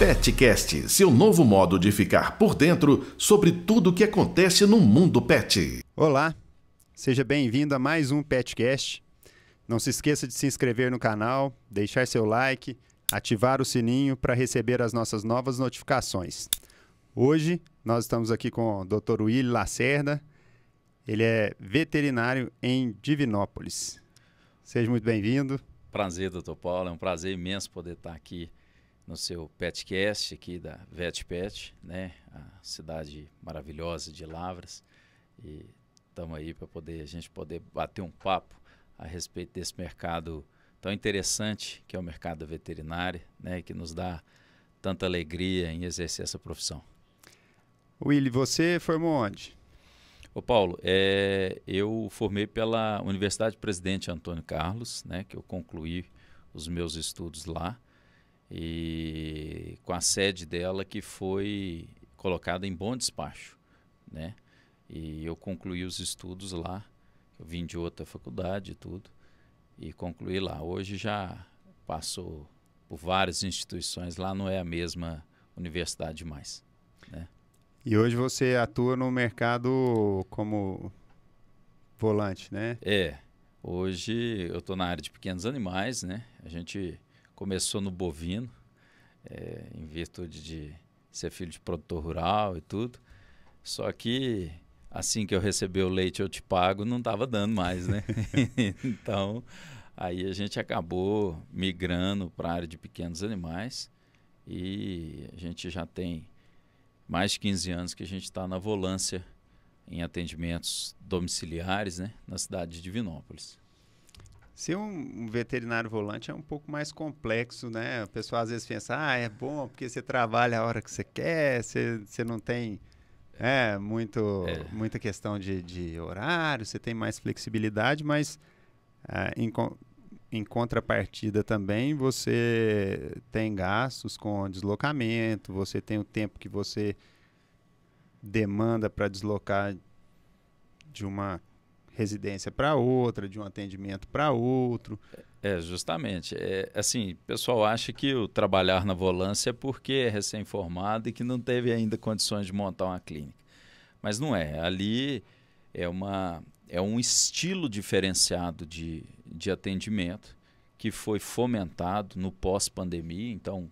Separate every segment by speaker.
Speaker 1: Petcast, seu novo modo de ficar por dentro sobre tudo o que acontece no mundo pet.
Speaker 2: Olá, seja bem-vindo a mais um Petcast. Não se esqueça de se inscrever no canal, deixar seu like, ativar o sininho para receber as nossas novas notificações. Hoje nós estamos aqui com o Dr. Willy Lacerda, ele é veterinário em Divinópolis. Seja muito bem-vindo.
Speaker 3: Prazer, doutor Paulo, é um prazer imenso poder estar aqui no seu Petcast aqui da VetPet, né? A cidade maravilhosa de Lavras, e estamos aí para a gente poder bater um papo a respeito desse mercado tão interessante que é o mercado da veterinária, né? Que nos dá tanta alegria em exercer essa profissão.
Speaker 2: Willy, você formou onde?
Speaker 3: Ô Paulo, eu formei pela Universidade Presidente Antônio Carlos, né? Que eu concluí os meus estudos lá, e com a sede dela que foi colocada em Bom Despacho, né? E eu concluí os estudos lá, eu vim de outra faculdade e tudo, e concluí lá. Hoje já passou por várias instituições, lá não é a mesma universidade mais, né?
Speaker 2: E hoje você atua no mercado como volante, né?
Speaker 3: Hoje eu estou na área de pequenos animais, né? A gente começou no bovino, em virtude de ser filho de produtor rural e tudo. Só que assim que eu receber o leite eu te pago, não estava dando mais, né? Então, aí a gente acabou migrando para a área de pequenos animais e a gente já tem mais de 15 anos que a gente está na volância em atendimentos domiciliares, né? Na cidade de Divinópolis.
Speaker 2: Ser um veterinário volante é um pouco mais complexo, né? O pessoal às vezes pensa, é bom porque você trabalha a hora que você quer, você não tem muita questão de horário, você tem mais flexibilidade, mas em contrapartida também você tem gastos com deslocamento, você tem o tempo que você demanda para deslocar de uma residência para outra, de um atendimento para outro.
Speaker 3: Justamente. Assim, o pessoal acha que o trabalhar na volância é porque é recém-formado e que não teve ainda condições de montar uma clínica. Mas não é. Ali é um estilo diferenciado de atendimento que foi fomentado no pós-pandemia. Então,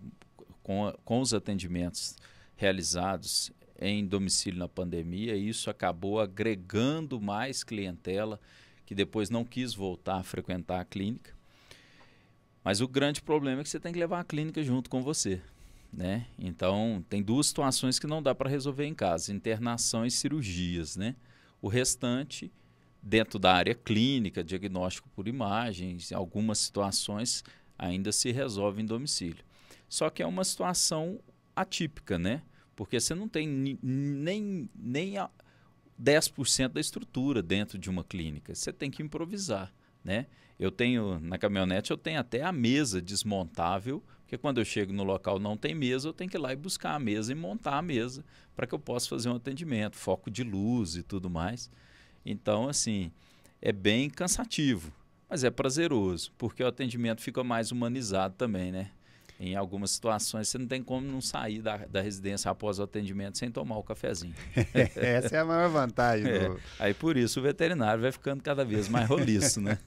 Speaker 3: com os atendimentos realizados em domicílio na pandemia, isso acabou agregando mais clientela que depois não quis voltar a frequentar a clínica. Mas o grande problema é que você tem que levar a clínica junto com você, né? Então, tem duas situações que não dá para resolver em casa: internação e cirurgias, né? O restante, dentro da área clínica, diagnóstico por imagens, em algumas situações ainda se resolve em domicílio. Só que é uma situação atípica, né? Porque você não tem nem 10% da estrutura dentro de uma clínica. Você tem que improvisar, né? Na caminhonete eu tenho até a mesa desmontável, porque quando eu chego no local não tem mesa, eu tenho que ir lá e buscar a mesa e montar a mesa para que eu possa fazer um atendimento, foco de luz e tudo mais. Então, assim, é bem cansativo, mas é prazeroso, porque o atendimento fica mais humanizado também, né? Em algumas situações você não tem como não sair da residência após o atendimento sem tomar o cafezinho.
Speaker 2: Essa é a maior vantagem.
Speaker 3: Aí por isso o veterinário vai ficando cada vez mais roliço, né?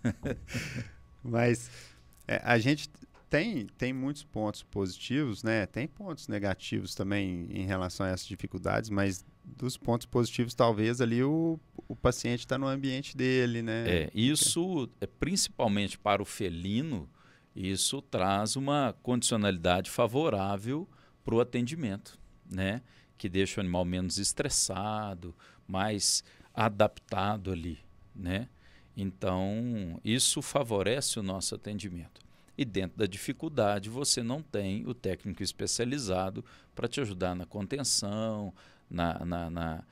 Speaker 2: Mas a gente tem muitos pontos positivos, né? Tem pontos negativos também em relação a essas dificuldades, mas dos pontos positivos talvez ali o paciente está no ambiente dele, né?
Speaker 3: Isso é principalmente para o felino. Isso traz uma condicionalidade favorável para o atendimento, né? Que deixa o animal menos estressado, mais adaptado ali, né? Então, isso favorece o nosso atendimento. E dentro da dificuldade, você não tem o técnico especializado para te ajudar na contenção, na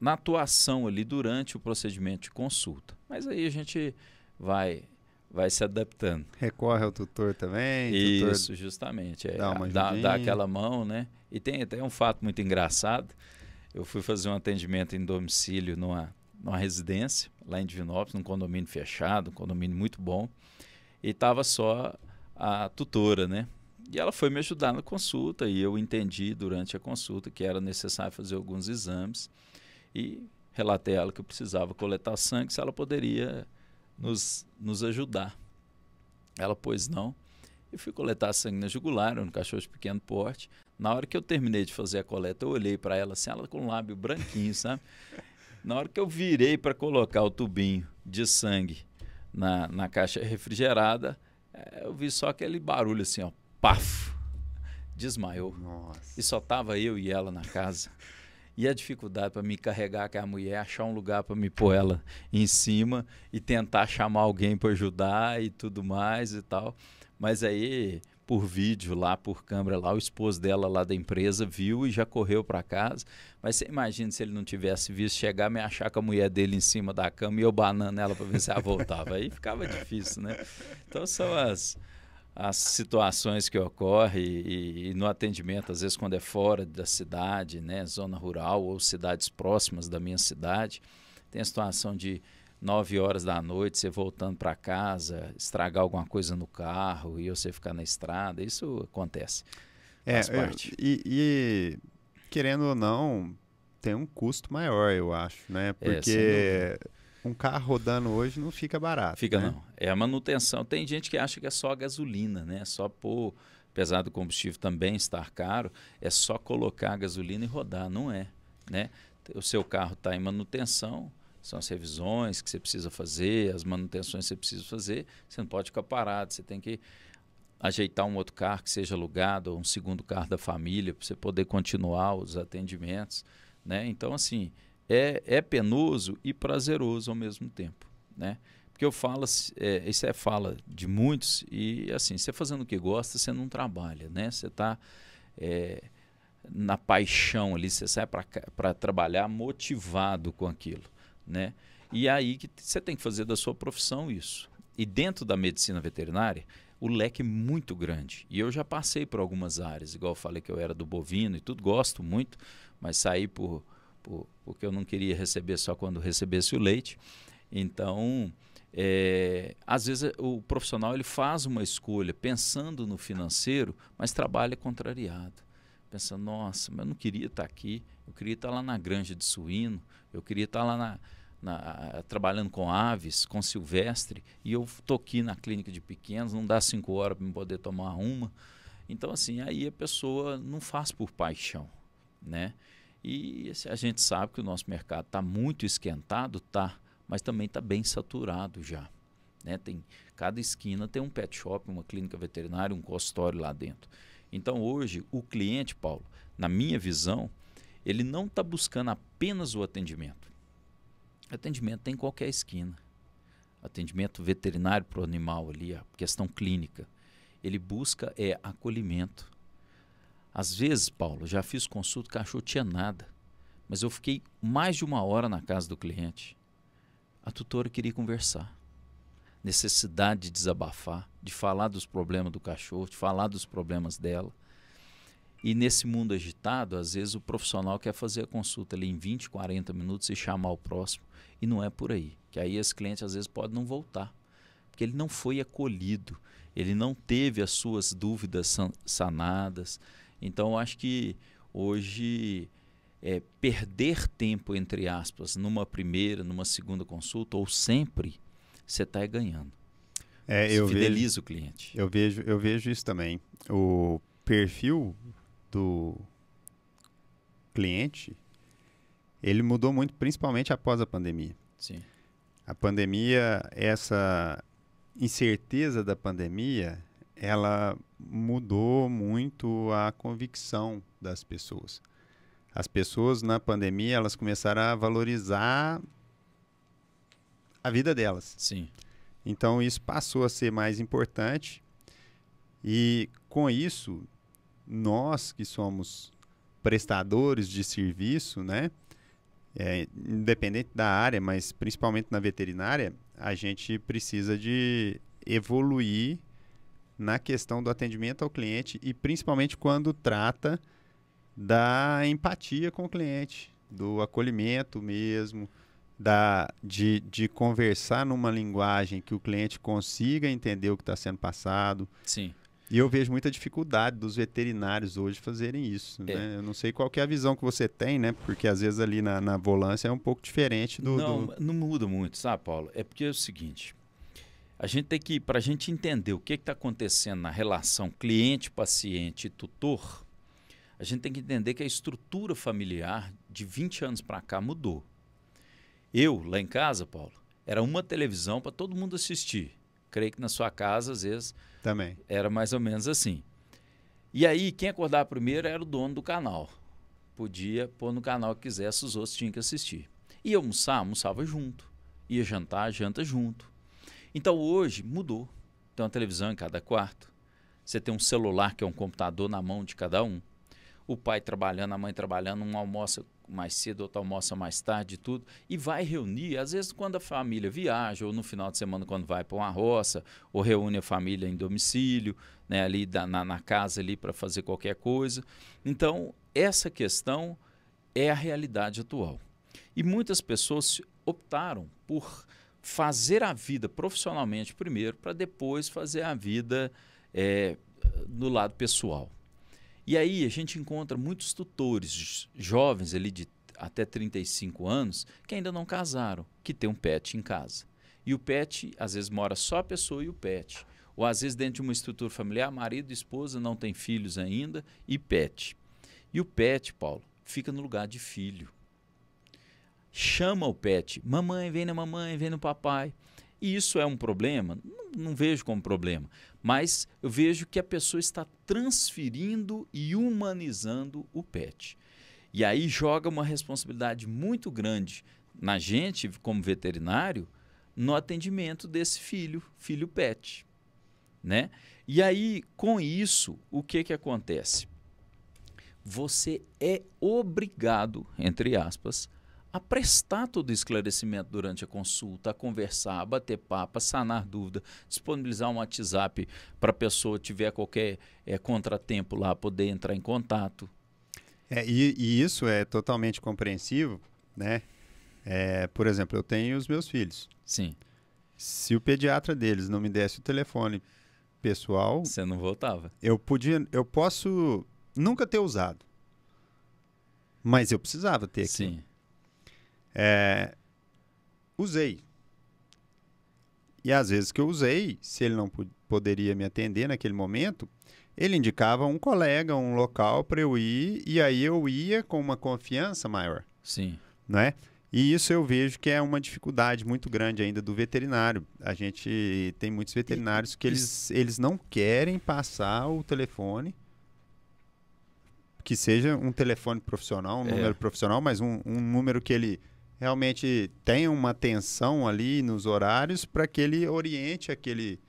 Speaker 3: atuação ali durante o procedimento de consulta. Mas aí a gente vai se adaptando.
Speaker 2: Recorre ao tutor também.
Speaker 3: Isso, tutor justamente. Dá aquela mão, né? E tem até um fato muito engraçado. Eu fui fazer um atendimento em domicílio numa residência, lá em Divinópolis, num condomínio fechado, um condomínio muito bom. E estava só a tutora, né? E ela foi me ajudar na consulta e eu entendi durante a consulta que era necessário fazer alguns exames e relatei a ela que eu precisava coletar sangue, se ela poderia nos ajudar. Ela, pois não. Eu fui coletar sangue na jugular, um cachorro de pequeno porte. Na hora que eu terminei de fazer a coleta, eu olhei para ela assim, ela com o lábio branquinho, sabe? Na hora que eu virei para colocar o tubinho de sangue na caixa refrigerada, eu vi só aquele barulho assim, ó, paf, desmaiou.
Speaker 2: Nossa.
Speaker 3: E só tava eu e ela na casa. E a dificuldade para me carregar aquela mulher, achar um lugar para me pôr ela em cima e tentar chamar alguém para ajudar e tudo mais e tal. Mas aí, por vídeo lá, por câmera lá, o esposo dela lá da empresa viu e já correu para casa. Mas você imagina se ele não tivesse visto chegar, me achar com a mulher dele em cima da cama e eu banando ela para ver se ela voltava. Aí ficava difícil, né? Então são as situações que ocorrem e no atendimento, às vezes quando é fora da cidade, né, zona rural ou cidades próximas da minha cidade, tem a situação de 9 horas da noite, você voltando para casa, estragar alguma coisa no carro e você ficar na estrada, isso acontece, faz parte.
Speaker 2: E querendo ou não, tem um custo maior, eu acho, né? Porque um carro rodando hoje não fica barato.
Speaker 3: Fica,
Speaker 2: né?
Speaker 3: não. É a manutenção. Tem gente que acha que é só a gasolina, né? Só pôr, apesar do combustível também estar caro, é só colocar a gasolina e rodar. Não é, né? O seu carro está em manutenção, são as revisões que você precisa fazer, as manutenções que você precisa fazer, você não pode ficar parado, você tem que ajeitar um outro carro que seja alugado, ou um segundo carro da família, para você poder continuar os atendimentos, né? Então, assim, é penoso e prazeroso ao mesmo tempo, né? Porque eu falo, isso é fala de muitos, e assim, você fazendo o que gosta, você não trabalha, né? Você está na paixão ali, você sai para trabalhar motivado com aquilo, né? E aí que você tem que fazer da sua profissão isso. E dentro da medicina veterinária, o leque é muito grande. E eu já passei por algumas áreas, igual eu falei que eu era do bovino e tudo, gosto muito, mas saí porque eu não queria receber só quando recebesse o leite. Então, às vezes o profissional ele faz uma escolha pensando no financeiro, mas trabalha contrariado. Pensando, nossa, mas eu não queria estar aqui, eu queria estar lá na granja de suíno, eu queria estar lá trabalhando com aves, com silvestre, e eu estou aqui na clínica de pequenos, não dá 5 horas para eu poder tomar uma. Então, assim, aí a pessoa não faz por paixão, né? E a gente sabe que o nosso mercado está muito esquentado, tá, mas também está bem saturado já, né? Cada esquina tem um pet shop, uma clínica veterinária, um consultório lá dentro. Então hoje o cliente, Paulo, na minha visão, ele não está buscando apenas o atendimento. Atendimento tem em qualquer esquina. Atendimento veterinário para o animal ali, a questão clínica. Ele busca acolhimento. Às vezes, Paulo, já fiz consulta, o cachorro tinha nada, mas eu fiquei mais de 1 hora na casa do cliente. A tutora queria conversar. Necessidade de desabafar, de falar dos problemas do cachorro, de falar dos problemas dela. E nesse mundo agitado, às vezes o profissional quer fazer a consulta ali em 20, 40 minutos e chamar o próximo. E não é por aí. Que aí esse cliente às vezes pode não voltar. Porque ele não foi acolhido, ele não teve as suas dúvidas sanadas. Então eu acho que hoje perder tempo, entre aspas, numa primeira, numa segunda consulta, ou sempre, você está ganhando. Você fideliza o cliente.
Speaker 2: Eu vejo isso também. O perfil do cliente, ele mudou muito, principalmente após a pandemia.
Speaker 3: Sim.
Speaker 2: A pandemia, essa incerteza da pandemia, ela mudou muito a convicção das pessoas. As pessoas, na pandemia, elas começaram a valorizar a vida delas.
Speaker 3: Sim.
Speaker 2: Então, isso passou a ser mais importante e, com isso, nós que somos prestadores de serviço, né, independente da área, mas principalmente na veterinária, a gente precisa de evoluir na questão do atendimento ao cliente e principalmente quando trata da empatia com o cliente, do acolhimento mesmo, de conversar numa linguagem que o cliente consiga entender o que está sendo passado.
Speaker 3: Sim.
Speaker 2: E eu vejo muita dificuldade dos veterinários hoje fazerem isso, né? Eu não sei qual que é a visão que você tem, né? Porque às vezes ali na volância é um pouco diferente do...
Speaker 3: Não muda muito, sabe, Paulo? É porque é o seguinte, a gente tem que, para a gente entender o que está acontecendo na relação cliente-paciente e tutor, a gente tem que entender que a estrutura familiar de 20 anos para cá mudou. Eu, lá em casa, Paulo, era uma televisão para todo mundo assistir. Creio que na sua casa, às vezes,
Speaker 2: também
Speaker 3: era mais ou menos assim. E aí, quem acordava primeiro era o dono do canal. Podia pôr no canal que quisesse, os outros tinham que assistir. Ia almoçar, almoçava junto. Ia jantar, janta junto. Então, hoje, mudou. Tem uma televisão em cada quarto. Você tem um celular, que é um computador, na mão de cada um. O pai trabalhando, a mãe trabalhando, um almoça mais cedo, outro almoça mais tarde, tudo. E vai reunir, às vezes, quando a família viaja, ou no final de semana, quando vai para uma roça, ou reúne a família em domicílio, né, ali na casa ali para fazer qualquer coisa. Então, essa questão é a realidade atual. E muitas pessoas optaram por fazer a vida profissionalmente primeiro, para depois fazer a vida no lado pessoal. E aí a gente encontra muitos tutores jovens ali de até 35 anos que ainda não casaram, que tem um pet em casa. E o pet, às vezes, mora só a pessoa e o pet. Ou às vezes dentro de uma estrutura familiar, marido e esposa não tem filhos ainda e pet. E o pet, Paulo, fica no lugar de filho. Chama o pet, mamãe, vem na mamãe, vem no papai. E isso é um problema? Não vejo como problema, mas eu vejo que a pessoa está transferindo e humanizando o pet. E aí joga uma responsabilidade muito grande na gente, como veterinário, no atendimento desse filho pet, né? E aí, com isso, o que acontece? Você é obrigado, entre aspas, a prestar todo o esclarecimento durante a consulta, a conversar, a bater papo, a sanar dúvida, disponibilizar um WhatsApp para a pessoa tiver qualquer contratempo lá, poder entrar em contato.
Speaker 2: E isso é totalmente compreensivo, né? Por exemplo, eu tenho os meus filhos.
Speaker 3: Sim.
Speaker 2: Se o pediatra deles não me desse o telefone pessoal...
Speaker 3: Você não voltava.
Speaker 2: Eu posso nunca ter usado, mas eu precisava ter aqui.
Speaker 3: Sim.
Speaker 2: Usei. E às vezes que eu usei, se ele não poderia me atender naquele momento, ele indicava um colega, um local para eu ir, e aí eu ia com uma confiança maior.
Speaker 3: Sim.
Speaker 2: Né? E isso eu vejo que é uma dificuldade muito grande ainda do veterinário. A gente tem muitos veterinários que eles não querem passar o telefone, que seja um telefone profissional, um número profissional, mas um número que ele realmente tenha uma atenção ali nos horários para que ele oriente aquele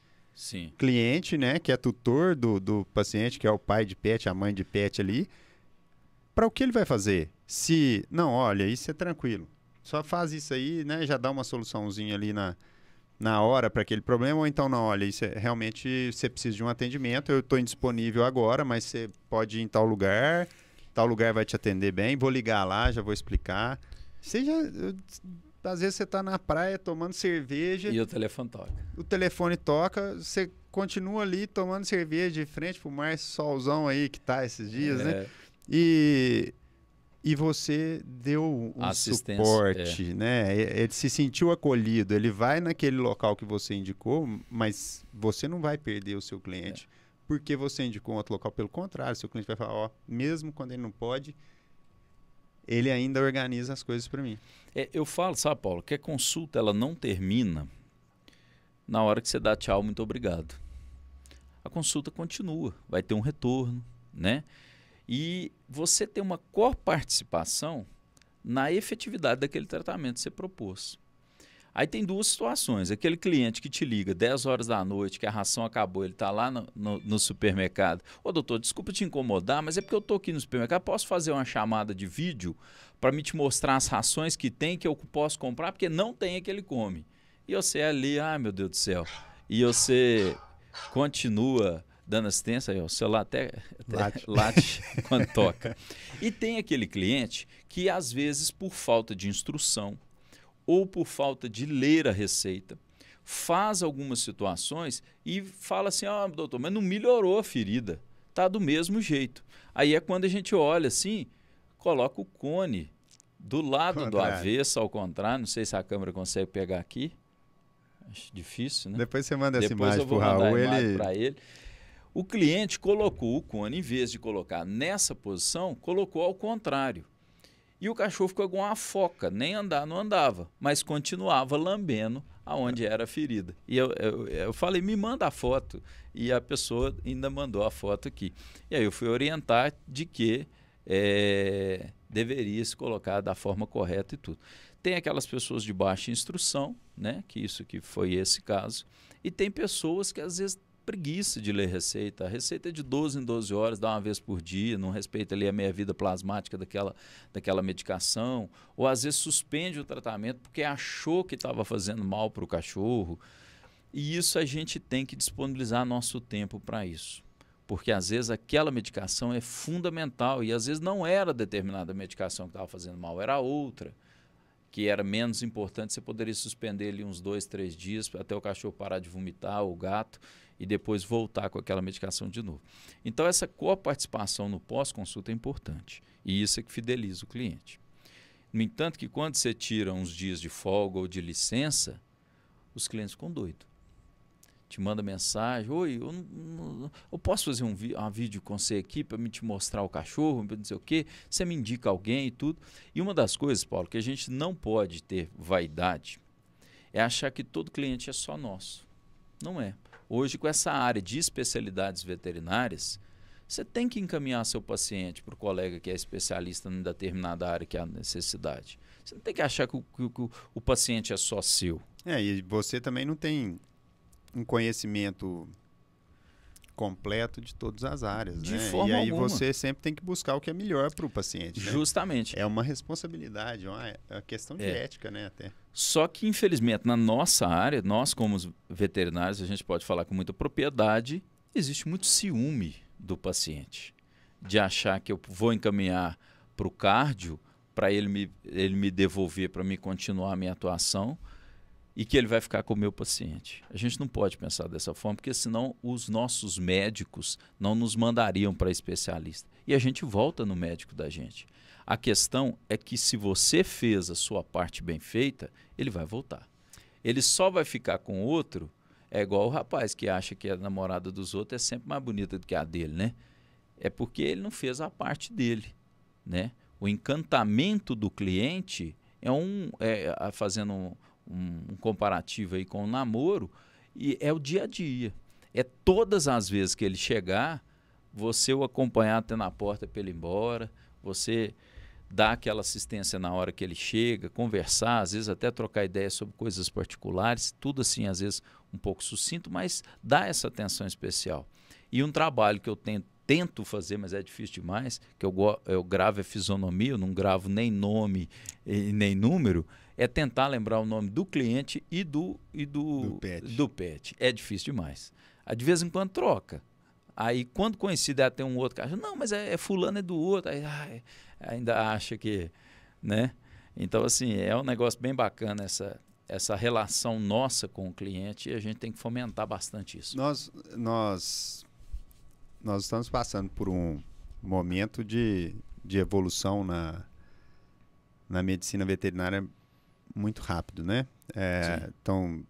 Speaker 2: cliente, né, que é tutor do paciente, que é o pai de pet, a mãe de pet ali, para o que ele vai fazer. Se, não, olha, isso é tranquilo, só faz isso aí, né, já dá uma soluçãozinha ali na hora para aquele problema, ou então, não, olha, isso realmente você precisa de um atendimento, eu estou indisponível agora, mas você pode ir em tal lugar vai te atender bem, vou ligar lá, já vou explicar. Às vezes você está na praia tomando cerveja...
Speaker 3: E o telefone toca.
Speaker 2: O telefone toca, você continua ali tomando cerveja de frente pro mar, esse solzão aí que tá esses dias, né? E você deu um suporte, né? Ele se sentiu acolhido, ele vai naquele local que você indicou, mas você não vai perder o seu cliente porque você indicou um outro local. Pelo contrário, seu cliente vai falar, mesmo quando ele não pode... ele ainda organiza as coisas para mim.
Speaker 3: Eu falo, sabe, Paulo, que a consulta ela não termina na hora que você dá tchau, muito obrigado. A consulta continua, vai ter um retorno, né? E você tem uma coparticipação na efetividade daquele tratamento que você propôs. Aí tem duas situações. Aquele cliente que te liga 10 horas da noite, que a ração acabou, ele está lá no supermercado. Ô, doutor, desculpa te incomodar, mas é porque eu estou aqui no supermercado. Posso fazer uma chamada de vídeo para me te mostrar as rações que tem, que eu posso comprar? Porque não tem a que ele come. E você ali, ai meu Deus do céu. E você continua dando assistência, aí o celular até late quando toca. E tem aquele cliente que, às vezes, por falta de instrução, ou por falta de ler a receita, faz algumas situações e fala assim, doutor, mas não melhorou a ferida, tá do mesmo jeito. Aí é quando a gente olha assim, coloca o cone do lado do avesso, ao contrário, não sei se a câmera consegue pegar aqui, acho difícil, né?
Speaker 2: Depois você manda essa imagem para o Raul.
Speaker 3: Ele... O cliente colocou o cone, em vez de colocar nessa posição, colocou ao contrário. E o cachorro ficou igual uma foca, nem andar não andava, mas continuava lambendo aonde era a ferida. E eu falei, me manda a foto. E a pessoa ainda mandou a foto aqui. E aí eu fui orientar de que deveria se colocar da forma correta e tudo. Tem aquelas pessoas de baixa instrução, né? Que isso que foi esse caso. E tem pessoas que às vezes preguiça de ler receita. A receita é de 12 em 12 horas, dá uma vez por dia, não respeita ali a meia-vida plasmática daquela medicação, ou às vezes suspende o tratamento porque achou que estava fazendo mal para o cachorro. E isso a gente tem que disponibilizar nosso tempo para isso. Porque às vezes aquela medicação é fundamental e às vezes não era determinada medicação que estava fazendo mal, era outra, que era menos importante. Você poderia suspender ali uns 2, 3 dias até o cachorro parar de vomitar, o gato, e depois voltar com aquela medicação de novo. Então, essa coparticipação no pós-consulta é importante. E isso é que fideliza o cliente. No entanto, que quando você tira uns dias de folga ou de licença, os clientes ficam doidos. Te manda mensagem, oi, eu posso fazer um vídeo com você aqui para me te mostrar o cachorro, não sei o quê, você me indica alguém e tudo. E uma das coisas, Paulo, que a gente não pode ter vaidade é achar que todo cliente é só nosso. Não é. Hoje, com essa área de especialidades veterinárias, você tem que encaminhar seu paciente para o colega que é especialista em determinada área que há necessidade. Você não tem que achar que o paciente é só seu.
Speaker 2: E você também não tem um conhecimento completo de todas as áreas,
Speaker 3: de
Speaker 2: né?
Speaker 3: forma
Speaker 2: e aí
Speaker 3: alguma.
Speaker 2: Você sempre tem que buscar o que é melhor para o paciente, né?
Speaker 3: Justamente.
Speaker 2: É uma responsabilidade, é uma questão de ética, né, até.
Speaker 3: Só que, infelizmente, na nossa área, nós como veterinários, a gente pode falar com muita propriedade, existe muito ciúme do paciente, de achar que eu vou encaminhar para o cardio, para ele me devolver, para me continuar a minha atuação, e que ele vai ficar com o meu paciente. A gente não pode pensar dessa forma, porque senão os nossos médicos não nos mandariam para especialista. E a gente volta no médico da gente. A questão é que se você fez a sua parte bem feita, ele vai voltar. Ele só vai ficar com outro, é igual o rapaz que acha que a namorada dos outros é sempre mais bonita do que a dele, né? É porque ele não fez a parte dele, né? O encantamento do cliente fazendo um comparativo aí com o namoro, e é o dia a dia. É todas as vezes que ele chegar, você o acompanhar até na porta para ele ir embora, você dar aquela assistência na hora que ele chega, conversar, às vezes até trocar ideias sobre coisas particulares, tudo assim, às vezes um pouco sucinto, mas dá essa atenção especial. E um trabalho que eu tento fazer, mas é difícil demais, que eu gravo a fisionomia, eu não gravo nem nome e nem número, é tentar lembrar o nome do cliente e do pet. É difícil demais. De vez em quando troca. Aí, quando coincide até um outro cara, não, mas fulano é do outro. Aí, ainda acha que, né? Então, assim, é um negócio bem bacana essa relação nossa com o cliente, e a gente tem que fomentar bastante isso.
Speaker 2: Nós estamos passando por um momento de evolução na medicina veterinária muito rápido, né? Estão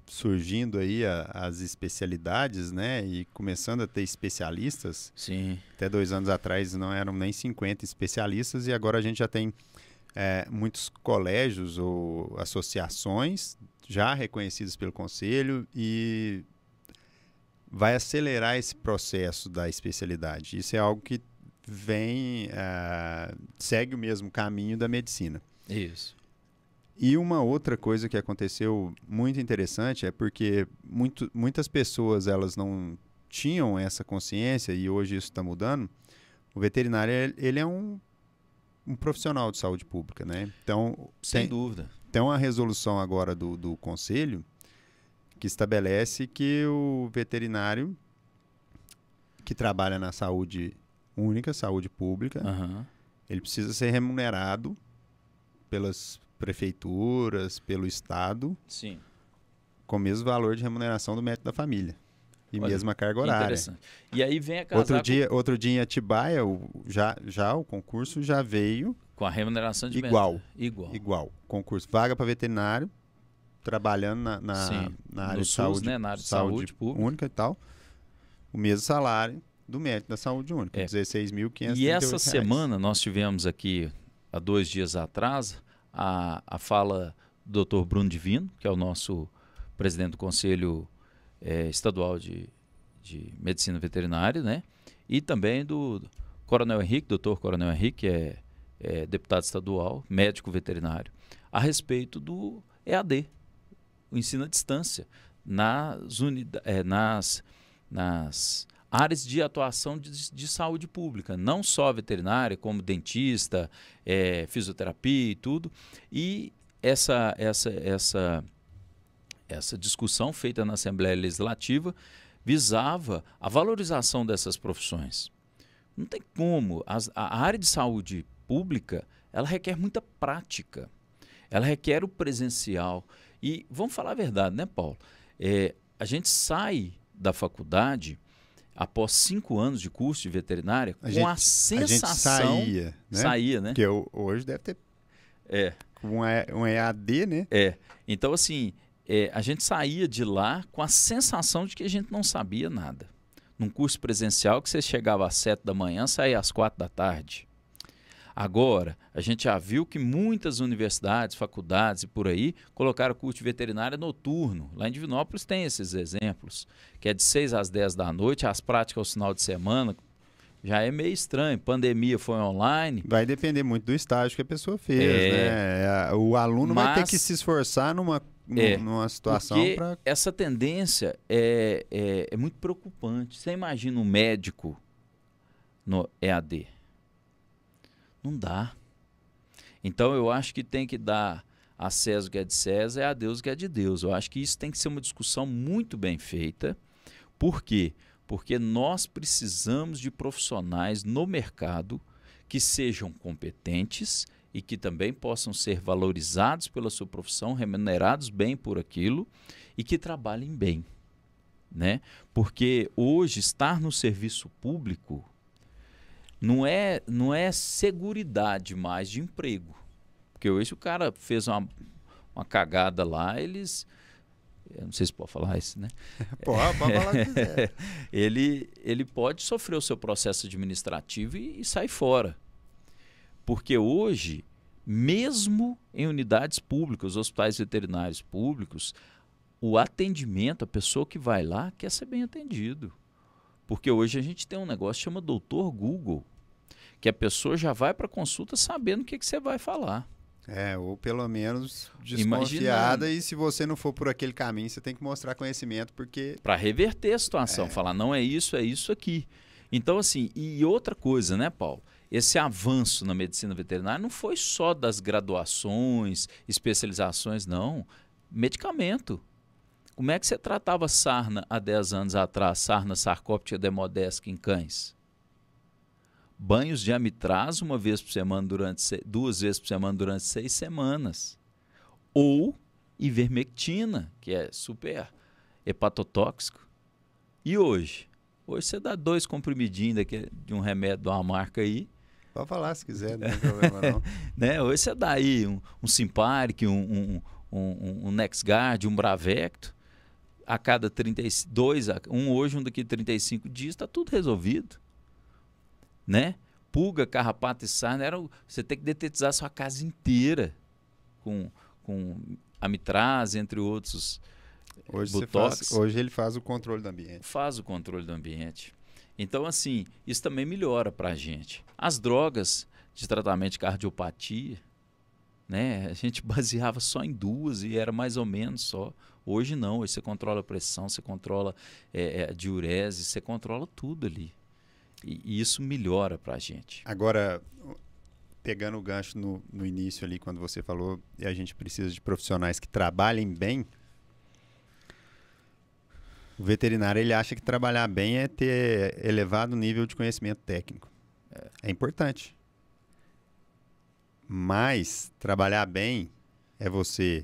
Speaker 2: surgindo aí as especialidades, né? E começando a ter especialistas.
Speaker 3: Sim.
Speaker 2: Até 2 anos atrás não eram nem 50 especialistas, e agora a gente já tem muitos colégios ou associações já reconhecidos pelo conselho, e vai acelerar esse processo da especialidade. Isso é algo que segue o mesmo caminho da medicina.
Speaker 3: Isso.
Speaker 2: E uma outra coisa que aconteceu muito interessante é porque muitas pessoas elas não tinham essa consciência, e hoje isso está mudando. O veterinário ele é um profissional de saúde pública, né? Então,
Speaker 3: sem dúvida.
Speaker 2: Tem uma resolução agora do conselho que estabelece que o veterinário que trabalha na saúde única, saúde pública, ele precisa ser remunerado pelas prefeituras, pelo Estado,
Speaker 3: sim,
Speaker 2: com o mesmo valor de remuneração do médico da família. E
Speaker 3: Olha,
Speaker 2: mesma carga horária.
Speaker 3: Interessante. E aí vem a casar
Speaker 2: Outro dia em Atibaia, já o concurso já veio
Speaker 3: com a remuneração de
Speaker 2: igual.
Speaker 3: Igual.
Speaker 2: Igual. Concurso vaga para veterinário, trabalhando na área
Speaker 3: no
Speaker 2: de
Speaker 3: SUS,
Speaker 2: saúde,
Speaker 3: né? Na área de saúde pública.
Speaker 2: única e tal. O mesmo salário do médico da saúde única,
Speaker 3: É.
Speaker 2: R$16.538.
Speaker 3: E essa semana nós tivemos aqui, há 2 dias atrás, a fala do Dr. Bruno Divino, que é o nosso presidente do Conselho Estadual de Medicina Veterinária, né? E também do Coronel Henrique, Dr. Coronel Henrique, que é deputado estadual, médico veterinário, a respeito do EAD, o ensino à distância, nas áreas de atuação de saúde pública, não só veterinária, como dentista, fisioterapia e tudo. E essa discussão feita na Assembleia Legislativa visava a valorização dessas profissões. Não tem como. A área de saúde pública, ela requer muita prática. Ela requer o presencial. E vamos falar a verdade, né, Paulo? A gente sai da faculdade após 5 anos de curso de veterinária com a sensação...
Speaker 2: A gente saía, né?
Speaker 3: Saía, né?
Speaker 2: Porque hoje deve ter um EAD, né?
Speaker 3: Então, assim, a gente saía de lá com a sensação de que a gente não sabia nada. Num curso presencial que você chegava às 7 da manhã, saía às 4 da tarde. Agora, a gente já viu que muitas universidades, faculdades e por aí colocaram curso de veterinária noturno. Lá em Divinópolis tem esses exemplos, que é de 6 às 10 da noite, as práticas ao final de semana. Já é meio estranho, pandemia foi online.
Speaker 2: Vai depender muito do estágio que a pessoa fez, né? O aluno vai ter que se esforçar numa situação para...
Speaker 3: Essa tendência é muito preocupante. Você imagina um médico no EAD? Não dá. Então, eu acho que tem que dar a César o que é de César e a Deus o que é de Deus. Eu acho que isso tem que ser uma discussão muito bem feita. Por quê? Porque nós precisamos de profissionais no mercado que sejam competentes e que também possam ser valorizados pela sua profissão, remunerados bem por aquilo e que trabalhem bem, né? Porque hoje estar no serviço público não é seguridade mais de emprego. Porque hoje o cara fez uma cagada lá, eu não sei se pode falar isso, né?
Speaker 2: Pode falar o que quiser.
Speaker 3: Ele pode sofrer o seu processo administrativo e sair fora. Porque hoje, mesmo em unidades públicas, hospitais veterinários públicos, o atendimento, a pessoa que vai lá quer ser bem atendido. Porque hoje a gente tem um negócio que chama Doutor Google, que a pessoa já vai para a consulta sabendo o que você vai falar.
Speaker 2: Ou pelo menos desconfiada.
Speaker 3: Imaginando.
Speaker 2: E se você não for por aquele caminho, você tem que mostrar conhecimento, porque...
Speaker 3: Para reverter a situação, falar, não é isso aqui. Então, assim, e outra coisa, né, Paulo? Esse avanço na medicina veterinária não foi só das graduações, especializações, não. Medicamento. Como é que você tratava sarna há 10 anos atrás, sarna sarcóptica demodesca em cães? Banhos de amitrazo 2 vezes por semana durante 6 semanas. Ou ivermectina, que é super hepatotóxico. E hoje? Hoje você dá 2 comprimidinhos de um remédio de uma marca aí.
Speaker 2: Pode falar se quiser, não tem problema não.
Speaker 3: Né? Hoje você dá aí um Simparic, um NexGard, um Bravecto. A cada 32, hoje, um daqui a 35 dias, está tudo resolvido. Né? Pulga, carrapato e sarna, você tem que detetizar sua casa inteira com amitraze, entre outros botox.
Speaker 2: Hoje ele faz o controle do ambiente.
Speaker 3: Faz o controle do ambiente. Então, assim, isso também melhora para a gente. As drogas de tratamento de cardiopatia, né? A gente baseava só em 2 e era mais ou menos só. Hoje não, hoje você controla a pressão, você controla a diurese, você controla tudo ali. E isso melhora para a gente.
Speaker 2: Agora, pegando o gancho no início ali, quando você falou, e a gente precisa de profissionais que trabalhem bem, o veterinário ele acha que trabalhar bem é ter elevado nível de conhecimento técnico. É importante. Mas trabalhar bem é você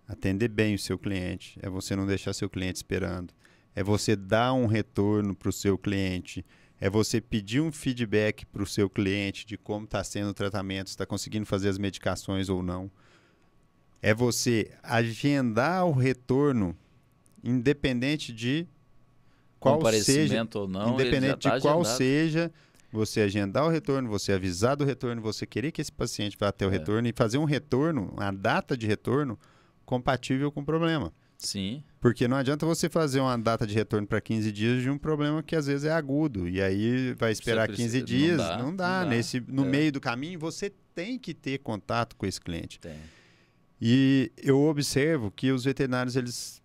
Speaker 2: atender bem o seu cliente, é você não deixar seu cliente esperando, é você dar um retorno para o seu cliente, é você pedir um feedback para o seu cliente de como está sendo o tratamento, se está conseguindo fazer as medicações ou não. É você agendar o retorno, independente de qual seja,
Speaker 3: ou não,
Speaker 2: independente
Speaker 3: ele já
Speaker 2: de qual
Speaker 3: agendado.
Speaker 2: seja, você agendar o retorno, você avisar do retorno, você querer que esse paciente vá até o retorno e fazer um retorno, uma data de retorno compatível com o problema.
Speaker 3: Sim.
Speaker 2: Porque não adianta você fazer uma data de retorno para 15 dias de um problema que às vezes é agudo. E aí vai esperar 15 dias. Não dá. No meio do caminho, você tem que ter contato com esse cliente.
Speaker 3: Tem.
Speaker 2: E eu observo que os veterinários eles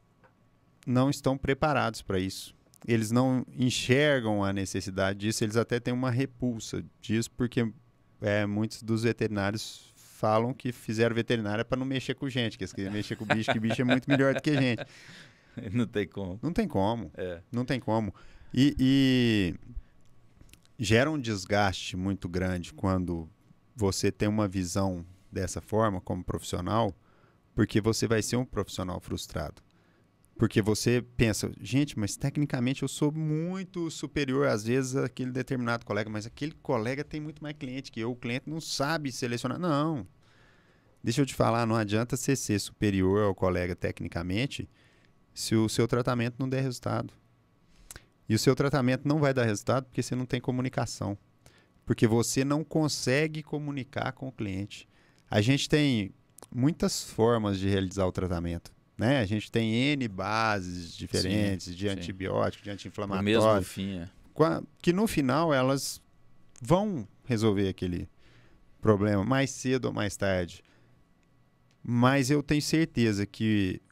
Speaker 2: não estão preparados para isso. Eles não enxergam a necessidade disso, eles até têm uma repulsa disso, porque muitos dos veterinários falam que fizeram veterinária para não mexer com gente, que eles queriam mexer com bicho, que bicho é muito melhor do que gente.
Speaker 3: Não tem como.
Speaker 2: Não tem como. Não tem como. E gera um desgaste muito grande quando você tem uma visão dessa forma como profissional, porque você vai ser um profissional frustrado. Porque você pensa, gente, mas tecnicamente eu sou muito superior, às vezes, àquele determinado colega, mas aquele colega tem muito mais cliente que eu, o cliente não sabe selecionar. Não. Deixa eu te falar, não adianta você ser superior ao colega tecnicamente se o seu tratamento não der resultado. E o seu tratamento não vai dar resultado porque você não tem comunicação. Porque você não consegue comunicar com o cliente. A gente tem muitas formas de realizar o tratamento. Né? A gente tem N bases diferentes de antibiótico, de anti-inflamatório.
Speaker 3: O mesmo fim,
Speaker 2: que no final elas vão resolver aquele problema mais cedo ou mais tarde. Mas eu tenho certeza que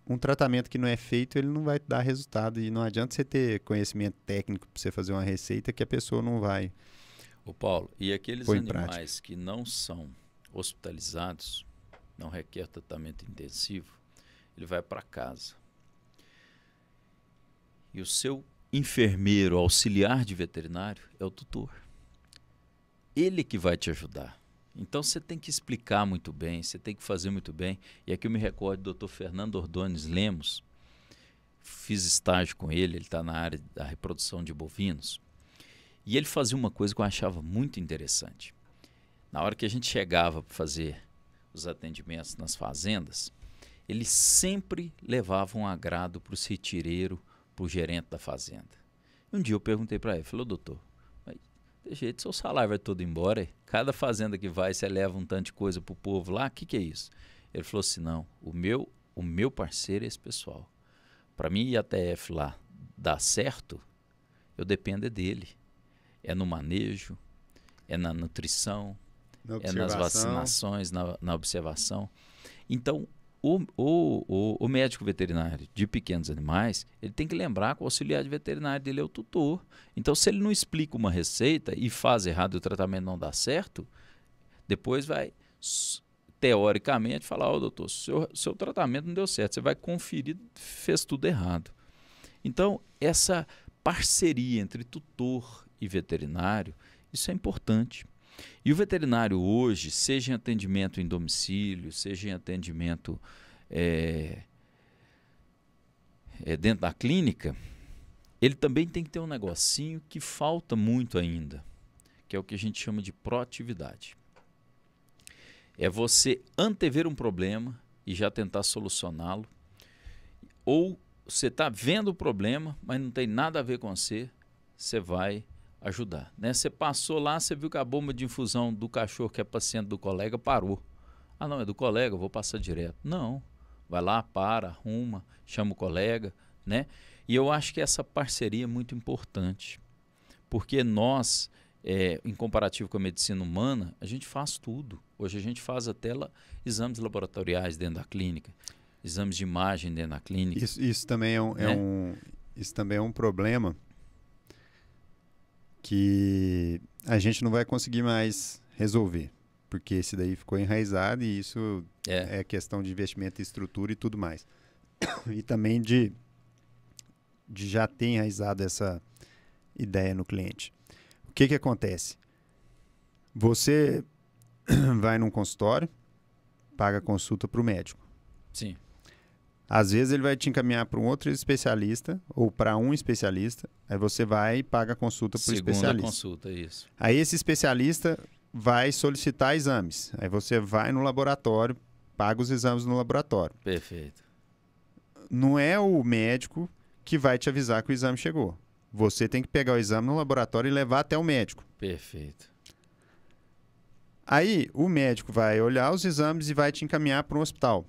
Speaker 2: um tratamento que não é feito, ele não vai dar resultado. E não adianta você ter conhecimento técnico para você fazer uma receita que a pessoa não vai.
Speaker 3: Ô Paulo, e aqueles animais que não são hospitalizados, não requer tratamento intensivo, ele vai para casa. E o seu enfermeiro, auxiliar de veterinário, é o tutor. Ele que vai te ajudar. Então você tem que explicar muito bem, você tem que fazer muito bem. E aqui eu me recordo do Dr. Fernando Ordones Lemos, fiz estágio com ele está na área da reprodução de bovinos. E ele fazia uma coisa que eu achava muito interessante. Na hora que a gente chegava para fazer os atendimentos nas fazendas, ele sempre levava um agrado para o retireiro, para o gerente da fazenda. Um dia eu perguntei para ele, falei, doutor, mas de jeito seu salário vai todo embora, hein? Cada fazenda que vai, você leva um tanto de coisa para o povo lá, o que é isso? Ele falou assim, não, o meu parceiro é esse pessoal. Para mim ir até F lá dar certo, eu dependo dele. É no manejo, é na nutrição, é nas vacinações, na observação. Então, o médico veterinário de pequenos animais, ele tem que lembrar que o auxiliar de veterinário dele é o tutor. Então, se ele não explica uma receita e faz errado e o tratamento não dá certo, depois vai, teoricamente, falar, doutor, seu tratamento não deu certo. Você vai conferir, fez tudo errado. Então, essa parceria entre tutor e veterinário, isso é importante. E o veterinário hoje, seja em atendimento em domicílio, seja em atendimento dentro da clínica, ele também tem que ter um negocinho que falta muito ainda, que é o que a gente chama de proatividade. É você antever um problema e já tentar solucioná-lo, ou você está vendo o problema, mas não tem nada a ver com você, você vai ajudar, né? Você passou lá, você viu que a bomba de infusão do cachorro que é paciente do colega parou. Ah, não, é do colega, eu vou passar direto. Não, vai lá, para, arruma, chama o colega, né? E eu acho que essa parceria é muito importante, porque nós, em comparativo com a medicina humana, a gente faz tudo. Hoje a gente faz até exames laboratoriais dentro da clínica, exames de imagem dentro da clínica.
Speaker 2: Isso também isso também é um problema que a gente não vai conseguir mais resolver, porque esse daí ficou enraizado e isso é questão de investimento em estrutura e tudo mais. E também de já ter enraizado essa ideia no cliente. O que acontece? Você vai num consultório, paga consulta para o médico.
Speaker 3: Sim.
Speaker 2: Às vezes ele vai te encaminhar para um outro especialista ou para um especialista, aí você vai e paga a consulta para o especialista.
Speaker 3: Segunda consulta, isso.
Speaker 2: Aí esse especialista vai solicitar exames. Aí você vai no laboratório, paga os exames no laboratório.
Speaker 3: Perfeito.
Speaker 2: Não é o médico que vai te avisar que o exame chegou. Você tem que pegar o exame no laboratório e levar até o médico.
Speaker 3: Perfeito.
Speaker 2: Aí o médico vai olhar os exames e vai te encaminhar para um hospital.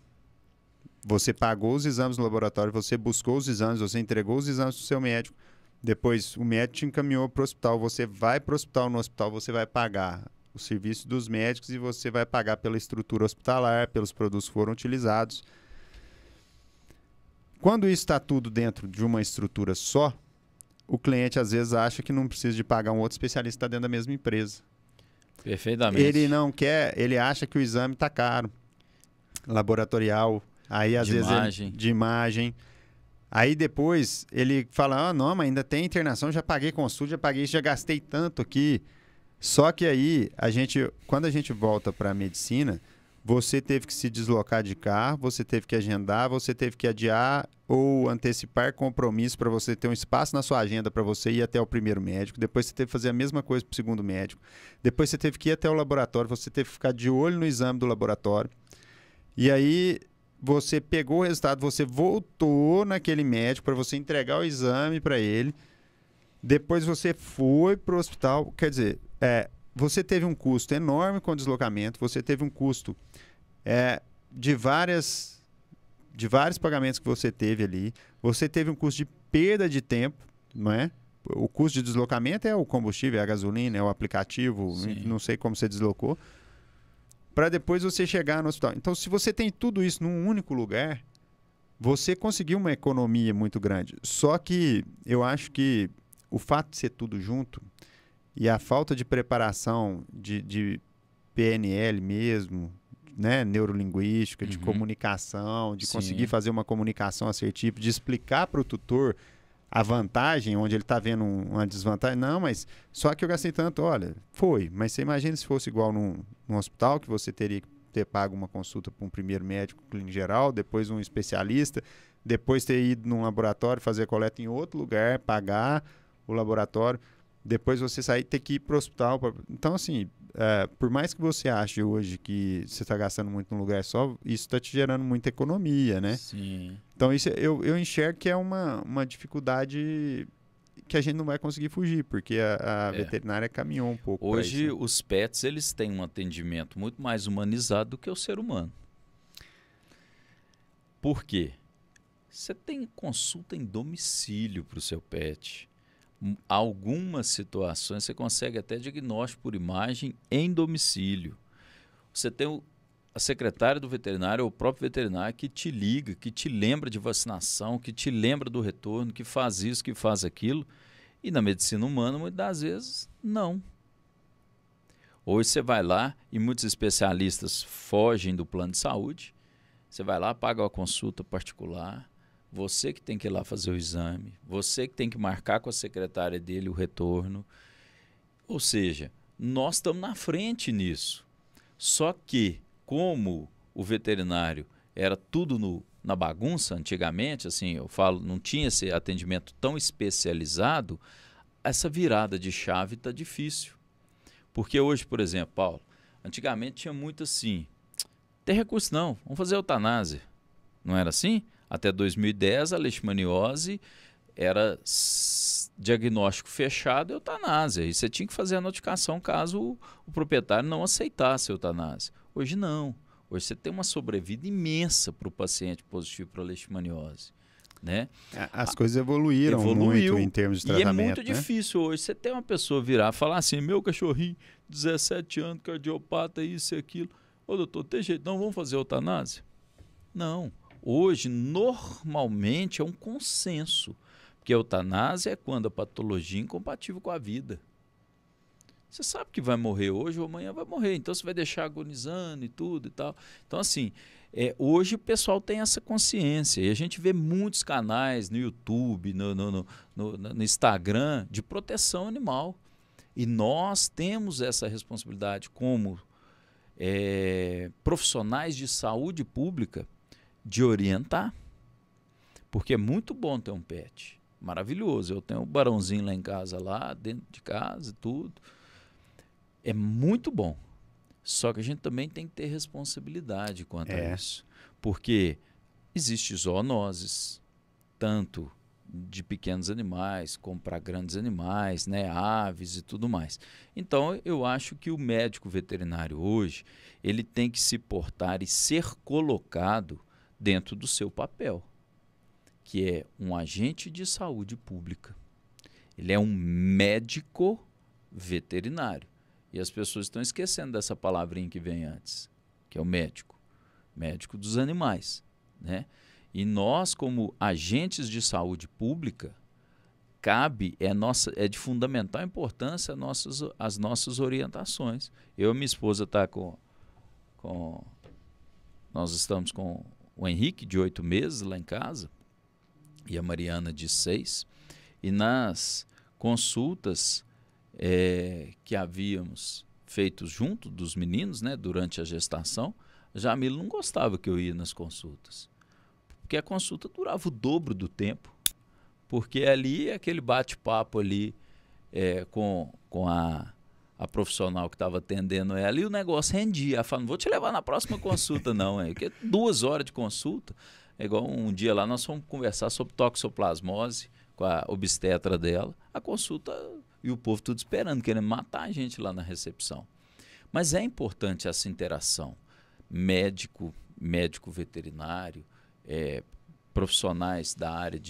Speaker 2: Você pagou os exames no laboratório, você buscou os exames, você entregou os exames para o seu médico. Depois o médico te encaminhou para o hospital, você vai para o hospital, no hospital você vai pagar o serviço dos médicos e você vai pagar pela estrutura hospitalar, pelos produtos que foram utilizados. Quando isso está tudo dentro de uma estrutura só, o cliente às vezes acha que não precisa de pagar um outro especialista que está dentro da mesma empresa.
Speaker 3: Perfeitamente.
Speaker 2: Ele não quer, ele acha que o exame está caro, laboratorial, aí às vezes de imagem. Aí depois ele fala, não, mas ainda tem internação, já paguei consulta, já paguei isso, já gastei tanto aqui. Só que aí, quando a gente volta para a medicina, você teve que se deslocar de carro, você teve que agendar, você teve que adiar ou antecipar compromisso para você ter um espaço na sua agenda para você ir até o primeiro médico. Depois você teve que fazer a mesma coisa para o segundo médico. Depois você teve que ir até o laboratório, você teve que ficar de olho no exame do laboratório. E aí você pegou o resultado, você voltou naquele médico para você entregar o exame para ele. Depois você foi para o hospital. Quer dizer, você teve um custo enorme com o deslocamento, você teve um custo de vários pagamentos que você teve ali, você teve um custo de perda de tempo, não é? O custo de deslocamento é o combustível, é a gasolina, é o aplicativo, não sei como você deslocou, para depois você chegar no hospital. Então, se você tem tudo isso num único lugar, você conseguiu uma economia muito grande. Só que eu acho que o fato de ser tudo junto e a falta de preparação de PNL mesmo, né, neurolinguística, de comunicação, de conseguir fazer uma comunicação assertiva, de explicar para o tutor a vantagem, onde ele está vendo uma desvantagem. Não, mas só que eu gastei tanto. Olha, mas você imagina se fosse igual num hospital, que você teria que ter pago uma consulta para um primeiro médico clínico geral, depois um especialista, depois ter ido num laboratório, fazer coleta em outro lugar, pagar o laboratório, depois você sair e ter que ir para o hospital. Então, assim, por mais que você ache hoje que você está gastando muito num lugar só, isso está te gerando muita economia, né?
Speaker 3: Sim.
Speaker 2: Então, isso eu enxergo que é uma dificuldade que a gente não vai conseguir fugir, porque a veterinária caminhou um pouco.
Speaker 3: Hoje, os pets eles têm um atendimento muito mais humanizado do que o ser humano. Por quê? Você tem consulta em domicílio para o seu pet. Algumas situações você consegue até diagnóstico por imagem em domicílio. Você tem a secretária do veterinário ou o próprio veterinário que te liga, que te lembra de vacinação, que te lembra do retorno, que faz isso, que faz aquilo. E na medicina humana, muitas das vezes, não. Hoje você vai lá e muitos especialistas fogem do plano de saúde. Você vai lá, paga uma consulta particular. Você que tem que ir lá fazer o exame, você que tem que marcar com a secretária dele o retorno. Ou seja, nós estamos na frente nisso. Só que, como o veterinário era tudo na bagunça antigamente, assim, eu falo, não tinha esse atendimento tão especializado, essa virada de chave está difícil. Porque hoje, por exemplo, Paulo, antigamente tinha muito assim, tem recurso não, vamos fazer eutanásia. Não era assim? Até 2010, a leishmaniose era diagnóstico fechado e eutanásia. E você tinha que fazer a notificação caso o proprietário não aceitasse a eutanásia. Hoje não. Hoje você tem uma sobrevida imensa para o paciente positivo para a leishmaniose. Né?
Speaker 2: As coisas evoluiram muito em termos de tratamento.
Speaker 3: E é muito difícil hoje você ter uma pessoa virar e falar assim, meu cachorrinho, 17 anos, cardiopata, isso e aquilo. Ô doutor, tem jeito, não vamos fazer eutanásia? Não. Hoje, normalmente, é um consenso, porque a eutanásia é quando a patologia é incompatível com a vida. Você sabe que vai morrer hoje ou amanhã vai morrer, então você vai deixar agonizando e tudo e tal. Então, assim, hoje o pessoal tem essa consciência e a gente vê muitos canais no YouTube, no Instagram, de proteção animal. E nós temos essa responsabilidade como profissionais de saúde pública, de orientar, porque é muito bom ter um pet. Maravilhoso. Eu tenho um barãozinho lá em casa, lá dentro de casa e tudo. É muito bom. Só que a gente também tem que ter responsabilidade quanto a isso. Porque existem zoonoses, tanto de pequenos animais como para grandes animais, né, aves e tudo mais. Então, eu acho que o médico veterinário hoje, ele tem que se portar e ser colocado dentro do seu papel, que é um agente de saúde pública. Ele é um médico veterinário. E as pessoas estão esquecendo dessa palavrinha que vem antes, que é o médico. Médico dos animais, né? E nós, como agentes de saúde pública, é de fundamental importância as nossas orientações. Eu e minha esposa nós estamos com o Henrique, de 8 meses, lá em casa, e a Mariana, de 6, e nas consultas que havíamos feito junto dos meninos, né, durante a gestação, a Jamila não gostava que eu ia nas consultas, porque a consulta durava o dobro do tempo, porque ali aquele bate-papo ali com a profissional que estava atendendo ela, e o negócio rendia. Ela falou, não vou te levar na próxima consulta não, porque 2 horas de consulta, é igual um dia lá nós fomos conversar sobre toxoplasmose com a obstetra dela, a consulta e o povo tudo esperando, querendo matar a gente lá na recepção. Mas é importante essa interação, médico veterinário, profissionais da área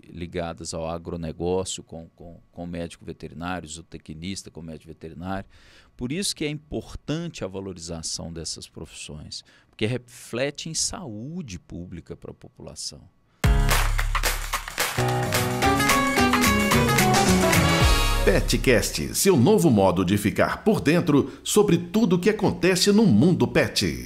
Speaker 3: ligadas ao agronegócio com médico veterinário, zootecnista com médico veterinário. Por isso que é importante a valorização dessas profissões, porque reflete em saúde pública para a população.
Speaker 1: PetCast, seu novo modo de ficar por dentro sobre tudo o que acontece no mundo pet.